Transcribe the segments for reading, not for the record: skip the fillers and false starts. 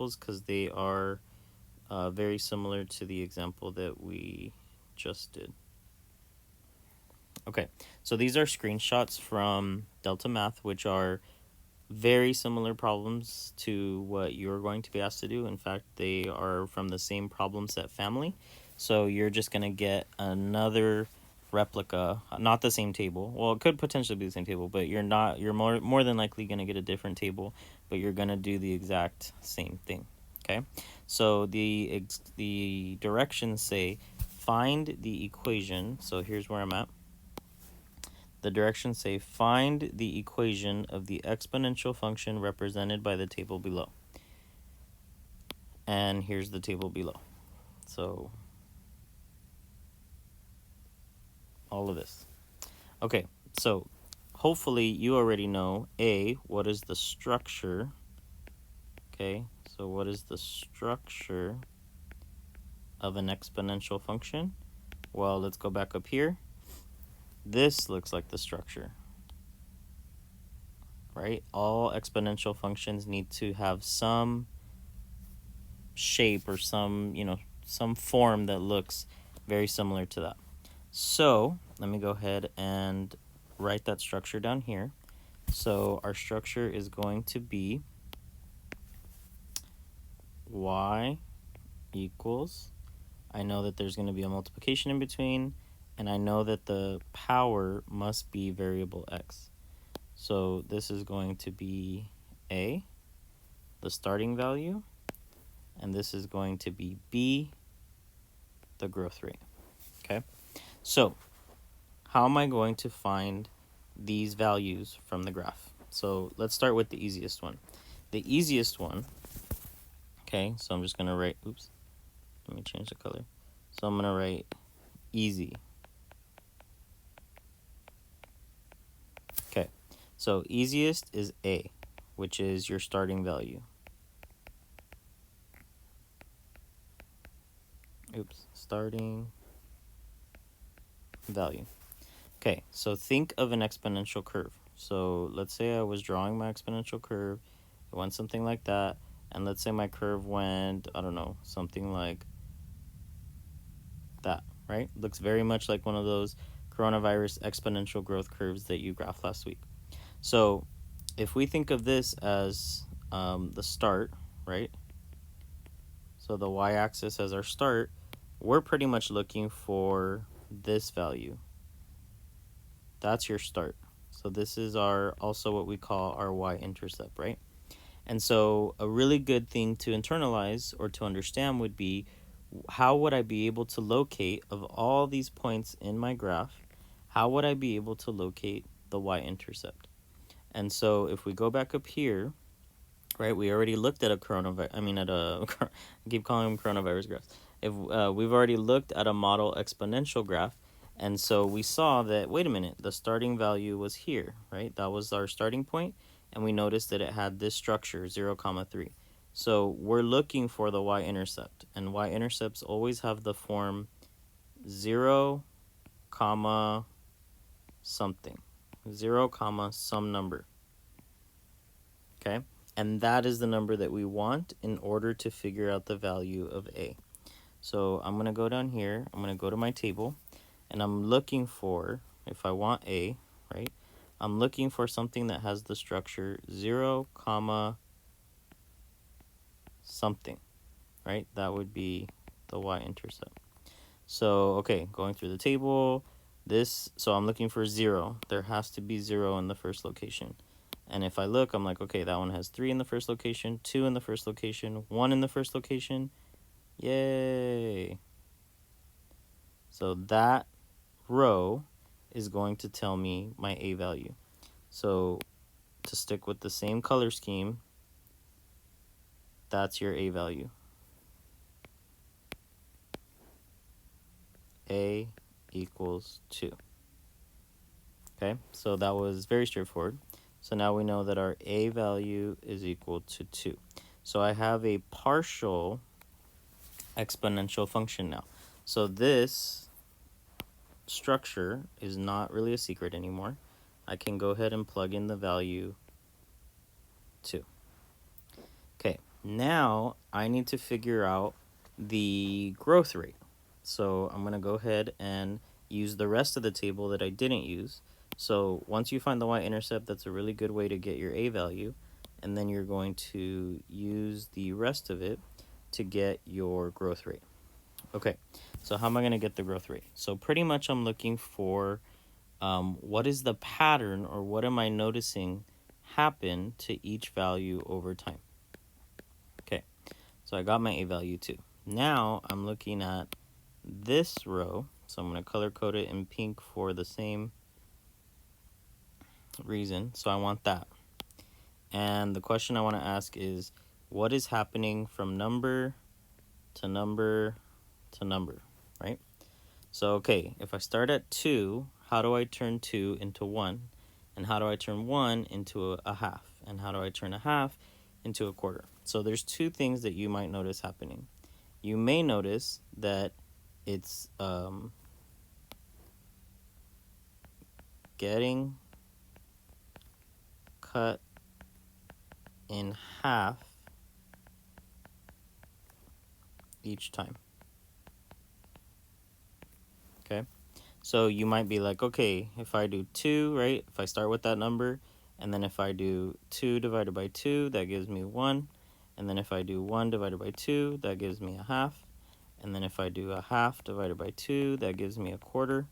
because they are very similar to the example that we just did. Okay, so these are screenshots from Delta Math, which are very similar problems to what you're going to be asked to do. In fact, they are from the same problem set family. So you're just going to get another replica, not the same table. Well, it could potentially be the same table, but you're more than likely going to get a different table, but you're going to do the exact same thing. Okay? So the directions say find the equation. So here's where I'm at. The directions say find the equation of the exponential function represented by the table below. And here's the table below. So all of this. Okay, so hopefully you already know A, what is the structure? Okay, so what is the structure of an exponential function? Well, let's go back up here. This looks like the structure, right? All exponential functions need to have some shape or some form that looks very similar to that. So let me go ahead and write that structure down here. So our structure is going to be y equals, I know that there's going to be a multiplication in between, and I know that the power must be variable x. So this is going to be a, the starting value, and this is going to be b, the growth rate. Okay, so how am I going to find these values from the graph? So let's start with the easiest one. The easiest one, okay, so I'm just going to write, oops, let me change the color. So I'm going to write easy. Okay, so easiest is A, which is your starting value. Oops, starting value. Okay, so think of an exponential curve. So let's say I was drawing my exponential curve. It went something like that. And let's say my curve went, I don't know, something like that, right? Looks very much like one of those coronavirus exponential growth curves that you graphed last week. So if we think of this as the start, right? So the y-axis as our start, we're pretty much looking for this value. That's your start. So this is our also what we call our y-intercept, right? And so a really good thing to internalize or to understand would be, how would I be able to locate, of all these points in my graph, how would I be able to locate the y-intercept? And so if we go back up here, right, we already looked at a I keep calling them coronavirus graphs. If we've already looked at a model exponential graph, and so we saw that, wait a minute, the starting value was here, right? That was our starting point, and we noticed that it had this structure, 0, 3. So we're looking for the y-intercept, and y-intercepts always have the form 0, something, 0, some number, okay? And that is the number that we want in order to figure out the value of A. So I'm going to go down here, I'm going to go to my table, and I'm looking for, if I want A, right, I'm looking for something that has the structure 0, something, right? That would be the y-intercept. So, okay, going through the table, so I'm looking for 0. There has to be 0 in the first location. And if I look, I'm like, okay, that one has 3 in the first location, 2 in the first location, 1 in the first location. Yay! So that row is going to tell me my A value. So to stick with the same color scheme, that's your A value. A equals 2. Okay, so that was very straightforward. So now we know that our A value is equal to 2. So I have a partial exponential function now. So this structure is not really a secret anymore. I can go ahead and plug in the value 2. Okay, Now I need to figure out the growth rate. So I'm going to go ahead and use the rest of the table that I didn't use. So once you find the y-intercept, that's a really good way to get your a value. And then you're going to use the rest of it to get your growth rate. Okay, so how am I going to get the growth rate? So pretty much I'm looking for what is the pattern, or what am I noticing happen to each value over time. Okay, so I got my a value too. Now I'm looking at this row, so I'm going to color code it in pink for the same reason. So I want that. And the question I want to ask is, what is happening from number to number to number, right? So, okay, if I start at 2, how do I turn 2 into 1? And how do I turn 1 into a half? And how do I turn a half into a quarter? So there's two things that you might notice happening. You may notice that it's getting cut in half each time. Okay? So you might be like, okay, if I do 2, right? If I start with that number, and then if I do 2 divided by 2, that gives me 1. And then if I do 1 divided by 2, that gives me a half. And then if I do a half divided by 2, that gives me a quarter,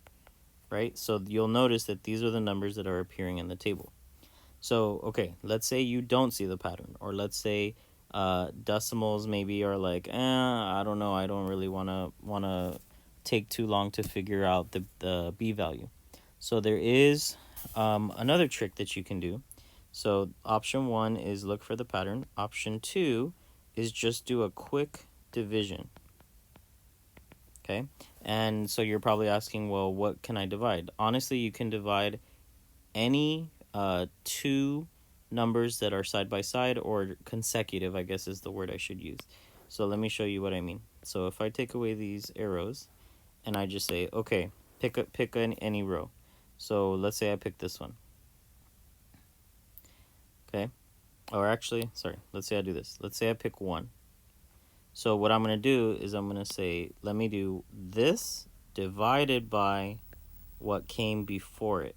right? So you'll notice that these are the numbers that are appearing in the table. So, okay, let's say you don't see the pattern, or let's say decimals maybe are like, I don't know, I don't really wanna take too long to figure out the b value. So there is another trick that you can do. So option 1 is look for the pattern. Option 2 is just do a quick division. Okay, and so you're probably asking, well, what can I divide? Honestly, you can divide any two numbers that are side by side, or consecutive, I guess is the word I should use. So let me show you what I mean. So if I take away these arrows and I just say, okay, pick any row. So let's say I pick this one. Okay, or actually, sorry, let's say I do this. Let's say I pick 1. So what I'm going to do is I'm going to say, let me do this divided by what came before it.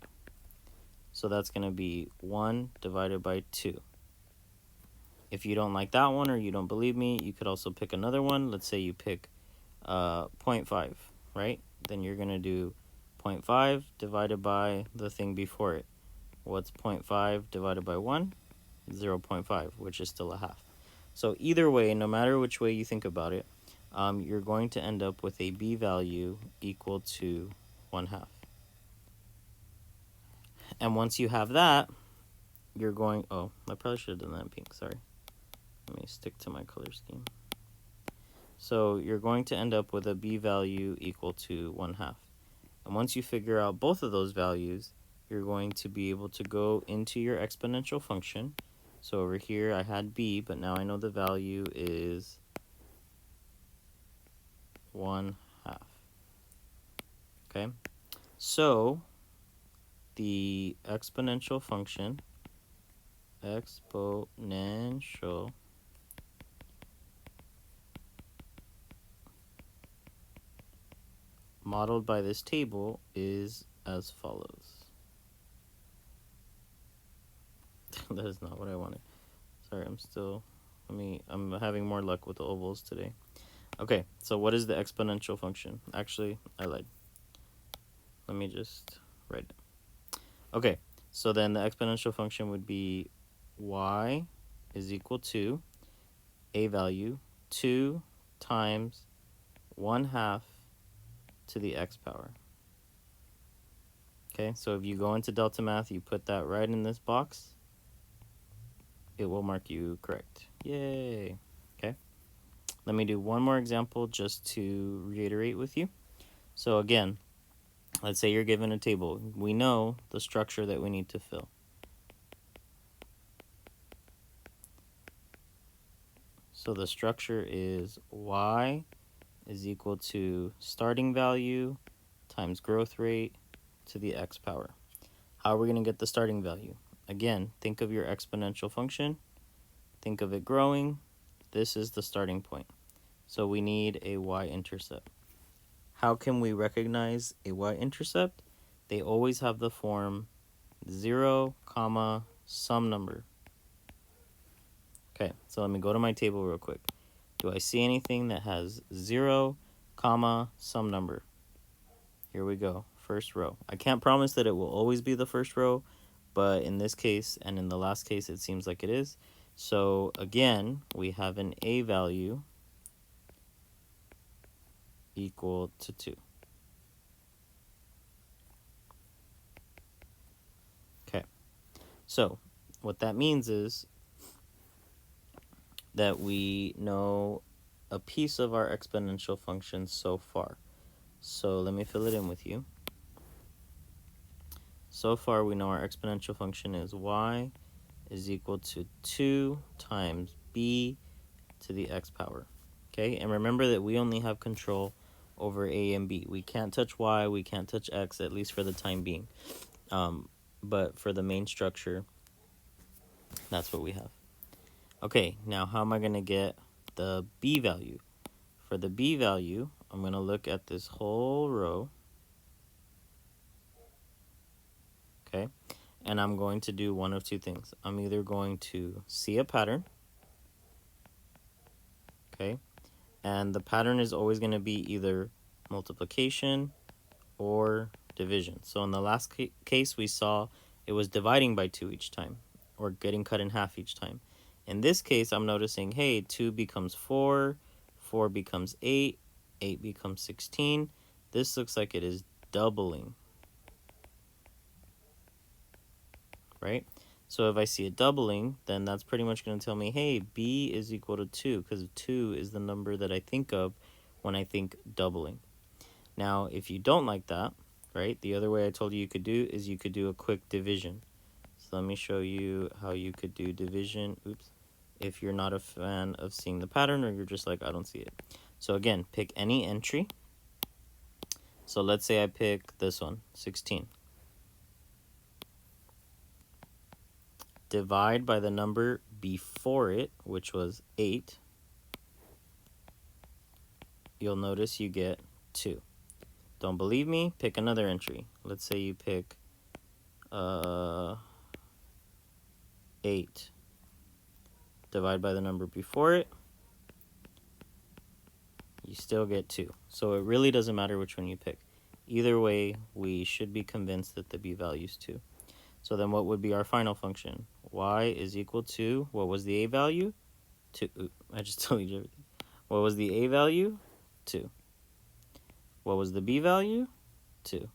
So that's going to be 1 divided by 2. If you don't like that one, or you don't believe me, you could also pick another one. Let's say you pick 0.5, right? Then you're going to do 0.5 divided by the thing before it. What's 0.5 divided by 1? 0.5, which is still a half. So either way, no matter which way you think about it, you're going to end up with a b value equal to 1/2. And once you have that, you're going, oh, I probably should have done that in pink, sorry. Let me stick to my color scheme. So you're going to end up with a b value equal to 1/2. And once you figure out both of those values, you're going to be able to go into your exponential function. So over here I had b, but now I know the value is 1/2. Okay, so the exponential function, modeled by this table, is as follows. That is not what I wanted. Sorry, I'm having more luck with the ovals today. Okay, so what is the exponential function? Actually, I lied. Let me just write it. Okay, so then the exponential function would be y is equal to a value 2 times 1/2 to the x power. Okay, so if you go into Delta Math, you put that right in this box, it will mark you correct. Yay! Okay, let me do one more example just to reiterate with you. So again, let's say you're given a table. We know the structure that we need to fill. So the structure is y is equal to starting value times growth rate to the x power. How are we going to get the starting value? Again, think of your exponential function. Think of it growing. This is the starting point. So we need a y-intercept. How can we recognize a y-intercept? They always have the form 0, comma, some number. Okay, so let me go to my table real quick. Do I see anything that has 0, comma, some number? Here we go, first row. I can't promise that it will always be the first row, but in this case and in the last case, it seems like it is. So again, we have an a value equal to 2. Okay, so what that means is that we know a piece of our exponential function so far. So let me fill it in with you. So far, we know our exponential function is y is equal to 2 times b to the x power. Okay, and remember that we only have control over a and b. We can't touch y, we can't touch x, at least for the time being. But for the main structure, that's what we have. Okay, now how am I going to get the b value? For the b value, I'm going to look at this whole row. Okay, and I'm going to do one of two things. I'm either going to see a pattern, okay, and the pattern is always going to be either multiplication or division. So in the last case, we saw it was dividing by 2 each time, or getting cut in half each time. In this case, I'm noticing, hey, 2 becomes 4, 4 becomes 8, 8 becomes 16. This looks like it is doubling, right? So if I see it doubling, then that's pretty much going to tell me, hey, b is equal to 2, because 2 is the number that I think of when I think doubling. Now, if you don't like that, right, the other way I told you could do is you could do a quick division. So let me show you how you could do division. Oops. If you're not a fan of seeing the pattern, or you're just like, I don't see it. So again, pick any entry. So let's say I pick this one, 16. Divide by the number before it, which was 8. You'll notice you get 2. Don't believe me? Pick another entry. Let's say you pick 8. Divide by the number before it. You still get 2. So it really doesn't matter which one you pick. Either way, we should be convinced that the b value is 2. So then what would be our final function? Y is equal to, what was the a value? 2. I just told you everything. What was the a value? 2. What was the b value? 2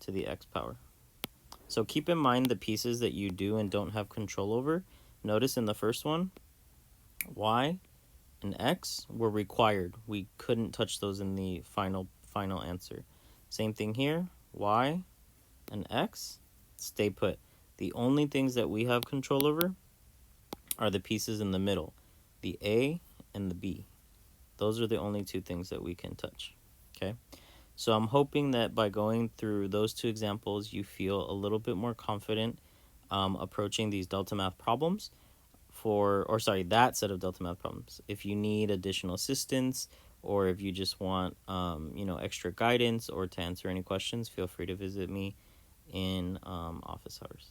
to the x power. So keep in mind the pieces that you do and don't have control over. Notice in the first one, y and x were required. We couldn't touch those in the final answer. Same thing here, y and x stay put. The only things that we have control over are the pieces in the middle, the a and the b. Those are the only two things that we can touch. Okay, so I'm hoping that by going through those two examples, you feel a little bit more confident approaching these delta math problems. That set of delta math problems. If you need additional assistance, or if you just want extra guidance or to answer any questions, feel free to visit me in office hours.